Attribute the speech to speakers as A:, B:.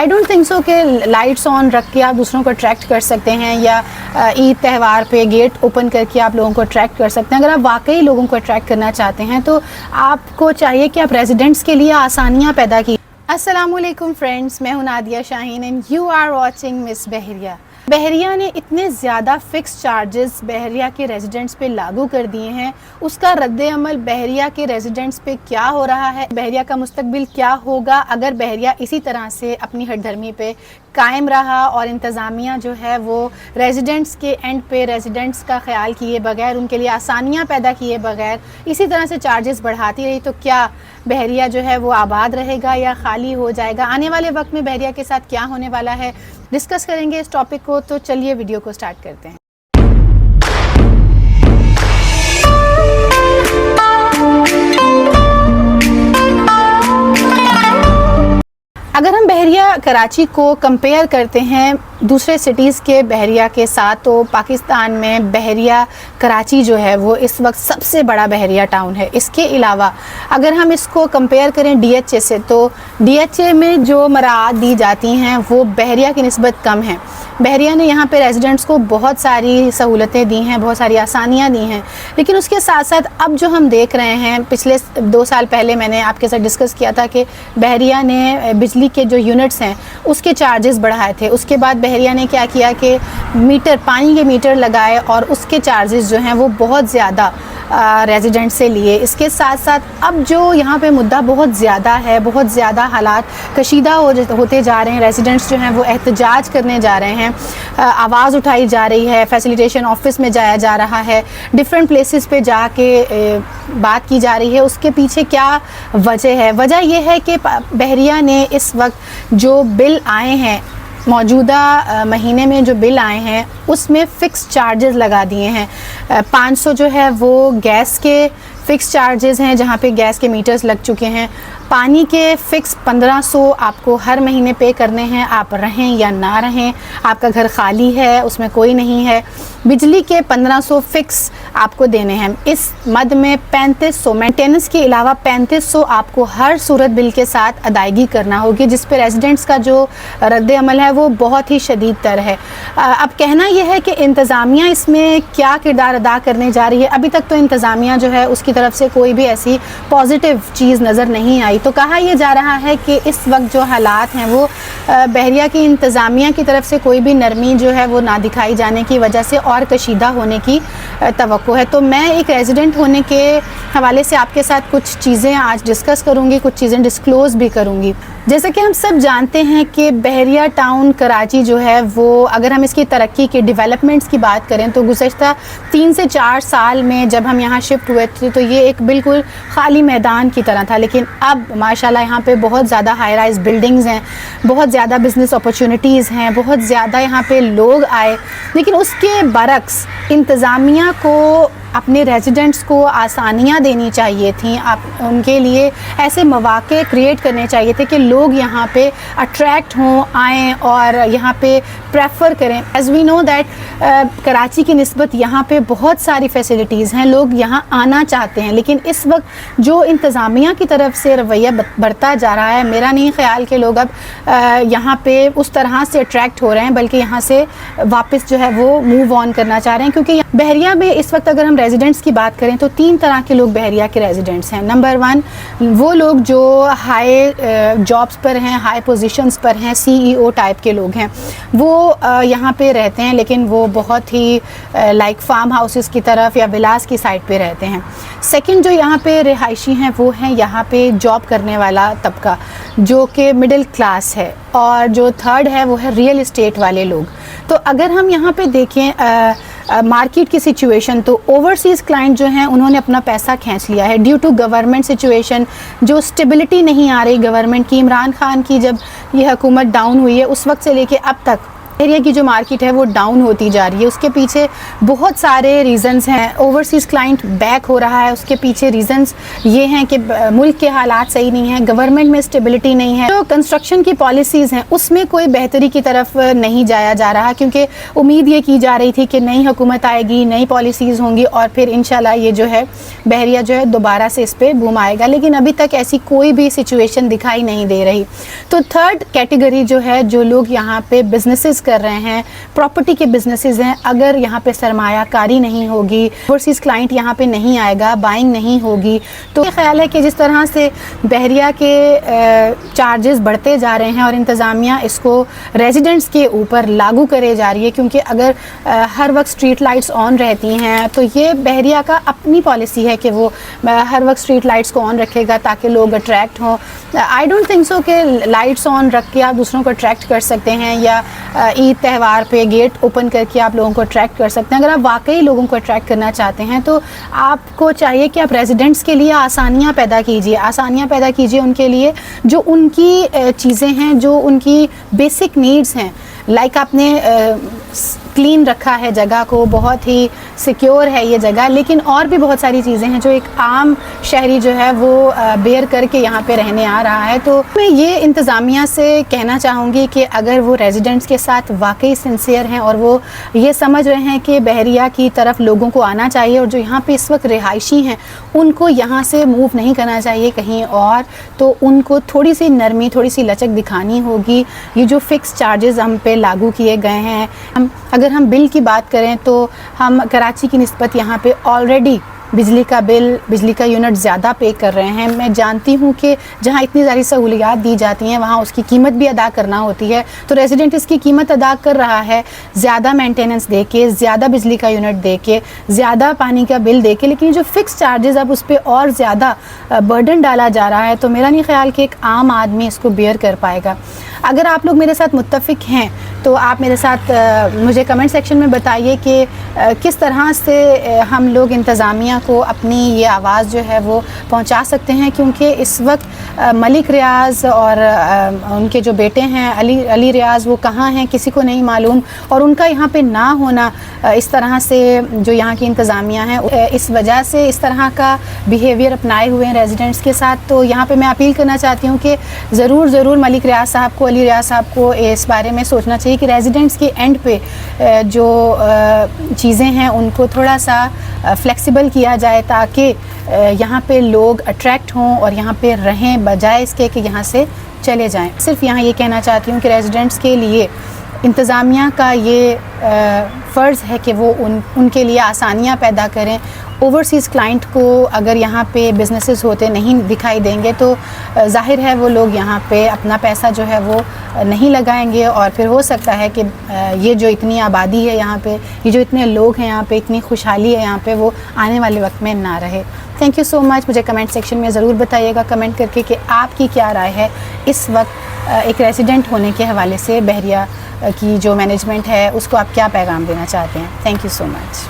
A: I don't think so कि lights on रख के आप दूसरों को अट्रैक्ट कर सकते हैं या ईद त्यौहार पे गेट ओपन करके आप लोगों को अट्रैक्ट कर सकते हैं। अगर आप वाकई लोगों को अट्रैक्ट करना चाहते हैं तो आपको चाहिए कि आप रेजिडेंट्स के लिए आसानियाँ पैदा की। अस्सलामुअलैकुम फ्रेंड्स, मैं हूं Nadia Shaheen and you are watching Miss Bahria. Bahria ने इतने ज़्यादा फ़िक्स चार्जेस बहरिया के रेजिडेंट्स पे लागू कर दिए हैं, उसका रद्द-ए-अमल बहरिया के रेजिडेंट्स पे क्या हो रहा है, बहरिया का मुस्तकबिल क्या होगा अगर बहरिया इसी तरह से अपनी हठधर्मी पे कायम रहा और इंतज़ामिया जो है वो रेजिडेंट्स के एंड पे रेजिडेंट्स का ख्याल किए बगैर, उनके लिए आसानियाँ पैदा किए बगैर इसी तरह से चार्जेस बढ़ाती रही, तो क्या बहरिया जो है वो आबाद रहेगा या खाली हो जाएगा? आने वाले वक्त में बहरिया के साथ क्या होने वाला है, डिस्कस करेंगे इस टॉपिक को। तो चलिए वीडियो को स्टार्ट करते हैं। अगर हम बहरिया कराची को कंपेयर करते हैं दूसरे सिटीज़ के बहरिया के साथ, तो पाकिस्तान में बहरिया कराची जो है वो इस वक्त सबसे बड़ा बहरिया टाउन है। इसके अलावा अगर हम इसको कंपेयर करें DHA से, तो DHA में जो मराआत दी जाती हैं वो बहरिया की निस्बत कम है। बहरिया ने यहाँ पे रेजिडेंट्स को बहुत सारी सहूलतें दी हैं, बहुत सारी आसानियाँ दी हैं, लेकिन उसके साथ साथ अब जो हम देख रहे हैं, पिछले 2 साल पहले मैंने आपके साथ डिस्कस किया था कि बहरिया ने बिजली के जो यूनिट्स हैं उसके चार्जेस बढ़ाए थे। उसके बाद बहरिया ने क्या किया कि मीटर, पानी के मीटर लगाए और उसके चार्जेस जो हैं वो बहुत ज़्यादा रेजिडेंट से लिए। इसके साथ साथ अब जो यहाँ पे मुद्दा बहुत ज़्यादा है, बहुत ज़्यादा हालात कशीदा होते जा रहे हैं, रेजिडेंट्स जो हैं वो एहतजाज करने जा रहे हैं, आवाज़ उठाई जा रही है, फैसिलिटेशन ऑफिस में जाया जा रहा है, डिफरेंट प्लेसेस पे जाके बात की जा रही है। उसके पीछे क्या वजह है? वजह यह है कि बहरिया ने इस वक्त जो बिल आए हैं, मौजूदा महीने में जो बिल आए हैं उसमें फ़िक्स चार्जेस लगा दिए हैं। 500 जो है वो गैस के फ़िक्स चार्जेस हैं, जहाँ पे गैस के मीटर्स लग चुके हैं। पानी के फ़िक्स 1500 आपको हर महीने पे करने हैं, आप रहें या ना रहें, आपका घर खाली है उसमें कोई नहीं है। बिजली के 1500 फ़िक्स आपको देने हैं। इस मद में 3500 मेंटेनेंस के अलावा 3500 आपको हर सूरत बिल के साथ अदायगी करना होगी, जिस पे रेजिडेंट्स का जो रद्द अमल है वो बहुत ही शदीद तर है। अब कहना यह है कि इंतज़ामिया इसमें क्या किरदार अदा करने जा रही है। अभी तक तो इंतज़ामिया जो है उसकी तरफ से कोई भी ऐसी पॉजिटिव चीज़ नज़र नहीं आई। तो कहा यह जा रहा है कि इस वक्त जो हालात हैं वो बहरिया की इंतज़ामिया की तरफ से कोई भी नरमी जो है वो ना दिखाई जाने की वजह से और कशीदा होने की तवक्को है। तो मैं एक रेजिडेंट होने के हवाले से आपके साथ कुछ चीज़ें आज डिस्कस करूँगी, कुछ चीज़ें डिस्क्लोज़ भी करूँगी। जैसे कि हम सब जानते हैं कि बहरिया टाउन कराची जो है वो, अगर हम इसकी तरक्की के डेवलपमेंट्स की बात करें तो गुज़श्ता 3 से 4 साल में जब हम यहाँ शिफ्ट हुए थे तो ये एक बिल्कुल ख़ाली मैदान की तरह था, लेकिन अब माशाल्लाह यहाँ पे बहुत ज़्यादा हाई राइज बिल्डिंग्स हैं, बहुत ज़्यादा बिज़नेस अपॉर्चुनिटीज़ हैं, बहुत ज़्यादा यहाँ पे लोग आए। लेकिन उसके बरक्स इंतज़ामिया को अपने रेजिडेंट्स को आसानियाँ देनी चाहिए थी, आप उनके लिए ऐसे मौक़े क्रिएट करने चाहिए थे कि लोग यहाँ पे अट्रैक्ट हों, आएँ और यहाँ पे प्रेफर करें। As we know that Karachi की निस्बत यहाँ पे बहुत सारी फैसिलिटीज़ हैं, लोग यहाँ आना चाहते हैं, लेकिन इस वक्त जो इंतज़ामिया की तरफ से रवैया बढ़ता जा रहा है, मेरा नहीं ख्याल कि लोग अब यहाँ पे उस तरह से अट्रैक्ट हो रहे हैं, बल्कि यहाँ से वापस जो है वो मूव ऑन करना चाह रहे हैं। क्योंकि बहरिया में इस वक्त अगर हम रेजिडेंट्स की बात करें तो 3 तरह के लोग बहरिया के रेजिडेंट्स हैं। नंबर 1 वो लोग जो हाई जॉब्स पर हैं, हाई पोजीशंस पर हैं, CEO टाइप के लोग हैं, वो यहाँ पे रहते हैं, लेकिन वो बहुत ही लाइक फार्म हाउसेस की तरफ या विलास की साइड पे रहते हैं। सेकंड जो यहाँ पे रिहायशी हैं वो हैं यहाँ पे जॉब करने वाला तबका जो कि मिडिल क्लास है, और जो थर्ड है वो है रियल इस्टेट वाले लोग। तो अगर हम यहाँ पे देखें मार्केट की सिचुएशन, तो ओवरसीज़ क्लाइंट जो हैं उन्होंने अपना पैसा खींच लिया है ड्यू टू गवर्नमेंट सिचुएशन, जो स्टेबिलिटी नहीं आ रही गवर्नमेंट की। इमरान खान की जब ये हुकूमत डाउन हुई है उस वक्त से लेके अब तक بحریہ کی جو مارکیٹ ہے وہ ڈاؤن ہوتی جا رہی ہے. اس کے پیچھے بہت سارے ریزنز ہیں. اوورسیز کلائنٹ بیک ہو رہا ہے, اس کے پیچھے ریزنز یہ ہیں کہ ملک کے حالات صحیح نہیں ہیں, گورنمنٹ میں اسٹیبلٹی نہیں ہے. جو کنسٹرکشن کی پالیسیز ہیں اس میں کوئی بہتری کی طرف نہیں جایا جا رہا, کیونکہ امید یہ کی جا رہی تھی کہ نئی حکومت آئے گی, نئی پالیسیز ہوں گی اور پھر انشاءاللہ یہ جو ہے بحریہ جو ہے دوبارہ سے اس پہ بوم آئے گا. لیکن ابھی تک ایسی کوئی بھی سچویشن دکھائی نہیں دے رہی. تو تھرڈ کیٹیگری جو ہے, جو لوگ یہاں پہ بزنسز کر رہے ہیں, پراپرٹی کے بزنسز ہیں, اگر یہاں پہ سرمایہ کاری نہیں ہوگی, اوورسیز کلائنٹ یہاں پہ نہیں آئے گا, بائنگ نہیں ہوگی, تو یہ خیال ہے کہ جس طرح سے بحریہ کے چارجز بڑھتے جا رہے ہیں اور انتظامیہ اس کو ریزیڈنٹس کے اوپر لاگو کرے جا رہی ہے, کیونکہ اگر ہر وقت اسٹریٹ لائٹس آن رہتی ہیں تو یہ بحریہ کا اپنی پالیسی ہے کہ وہ ہر وقت اسٹریٹ لائٹس کو آن رکھے گا تاکہ لوگ اٹریکٹ ہوں. آئی ڈونٹ تھنک سو کہ لائٹس آن رکھ کے آپ دوسروں کو اٹریکٹ کر سکتے ہیں, یا عید تہوار پہ گیٹ اوپن کر کے آپ لوگوں کو اٹریکٹ کر سکتے ہیں. اگر آپ واقعی لوگوں کو اٹریکٹ کرنا چاہتے ہیں تو آپ کو چاہیے کہ آپ ریزیڈنٹس کے لیے آسانیاں پیدا کیجیے ان کے لیے, جو ان کی چیزیں ہیں, جو ان کی بیسک نیڈز ہیں. لائک آپ نے کلین رکھا ہے جگہ کو, بہت ہی سیکیور ہے یہ جگہ, لیکن اور بھی بہت ساری چیزیں ہیں جو ایک عام شہری جو ہے وہ بیئر کر کے یہاں پہ رہنے آ رہا ہے. تو میں یہ انتظامیہ سے کہنا چاہوں گی کہ اگر وہ ریزیڈنٹس کے ساتھ واقعی سنسیئر ہیں اور وہ یہ سمجھ رہے ہیں کہ بحریہ کی طرف لوگوں کو آنا چاہیے, اور جو یہاں پہ اس وقت رہائشی ہیں ان کو یہاں سے موو نہیں کرنا چاہیے کہیں اور, تو ان کو تھوڑی سی نرمی, تھوڑی سی لچک دکھانی ہوگی. یہ جو فکس چارجز ہم پہ لاگو کیے گئے ہیں, اگر ہم بل کی بات کریں تو ہم کراچی کی نسبت یہاں پہ آلریڈی بجلی کا بل, بجلی کا یونٹ زیادہ پے کر رہے ہیں. میں جانتی ہوں کہ جہاں اتنی ساری سہولیات دی جاتی ہیں وہاں اس کی قیمت بھی ادا کرنا ہوتی ہے, تو ریزیڈنٹ اس کی قیمت ادا کر رہا ہے زیادہ مینٹیننس دے کے, زیادہ بجلی کا یونٹ دے کے, زیادہ پانی کا بل دے کے. لیکن جو فکس چارجز اب اس پہ اور زیادہ برڈن ڈالا جا رہا ہے, تو میرا نہیں خیال کہ ایک عام آدمی اس کو بیئر کر پائے گا. اگر آپ لوگ میرے ساتھ متفق ہیں تو آپ میرے ساتھ مجھے کمنٹ سیکشن میں بتائیے کہ کس طرح سے ہم لوگ انتظامیہ کو اپنی یہ آواز جو ہے وہ پہنچا سکتے ہیں, کیونکہ اس وقت ملک ریاض اور ان کے جو بیٹے ہیں علی ریاض, وہ کہاں ہیں کسی کو نہیں معلوم, اور ان کا یہاں پہ نہ ہونا اس طرح سے جو یہاں کی انتظامیہ ہیں اس وجہ سے اس طرح کا بیہیویئر اپنائے ہوئے ہیں ریزیڈنٹس کے ساتھ. تو یہاں پہ میں اپیل کرنا چاہتی ہوں کہ ضرور ملک ریاض صاحب کو, علی ریاض صاحب کو اس بارے میں سوچنا چاہیے کہ ریزیڈنٹس کے اینڈ پہ جو چیزیں ہیں ان کو تھوڑا سا فلیکسیبل کیا جائے, تاکہ یہاں پہ لوگ اٹریکٹ ہوں اور یہاں پہ رہیں, بجائے اس کے کہ یہاں سے چلے جائیں. صرف یہاں یہ کہنا چاہتی ہوں کہ ریزیڈنٹس کے لیے انتظامیہ کا یہ فرض ہے کہ وہ ان کے لیے آسانیاں پیدا کریں. اوورسیز کلائنٹ کو اگر یہاں پہ بزنسز ہوتے نہیں دکھائی دیں گے تو ظاہر ہے وہ لوگ یہاں پہ اپنا پیسہ جو ہے وہ نہیں لگائیں گے, اور پھر ہو سکتا ہے کہ یہ جو اتنی آبادی ہے یہاں پہ, یہ جو اتنے لوگ ہیں یہاں پہ, اتنی خوشحالی ہے یہاں پہ, وہ آنے والے وقت میں نہ رہے. تھینک یو سو مچ. مجھے کمنٹ سیکشن میں ضرور بتائیے گا کمنٹ کر کے کہ آپ کی کیا رائے ہے اس وقت ایک ریزیڈنٹ ہونے کے حوالے سے. بحریہ کی جو مینجمنٹ ہے اس کو آپ کیا پیغام دینا چاہتے ہیں. Thank you so much.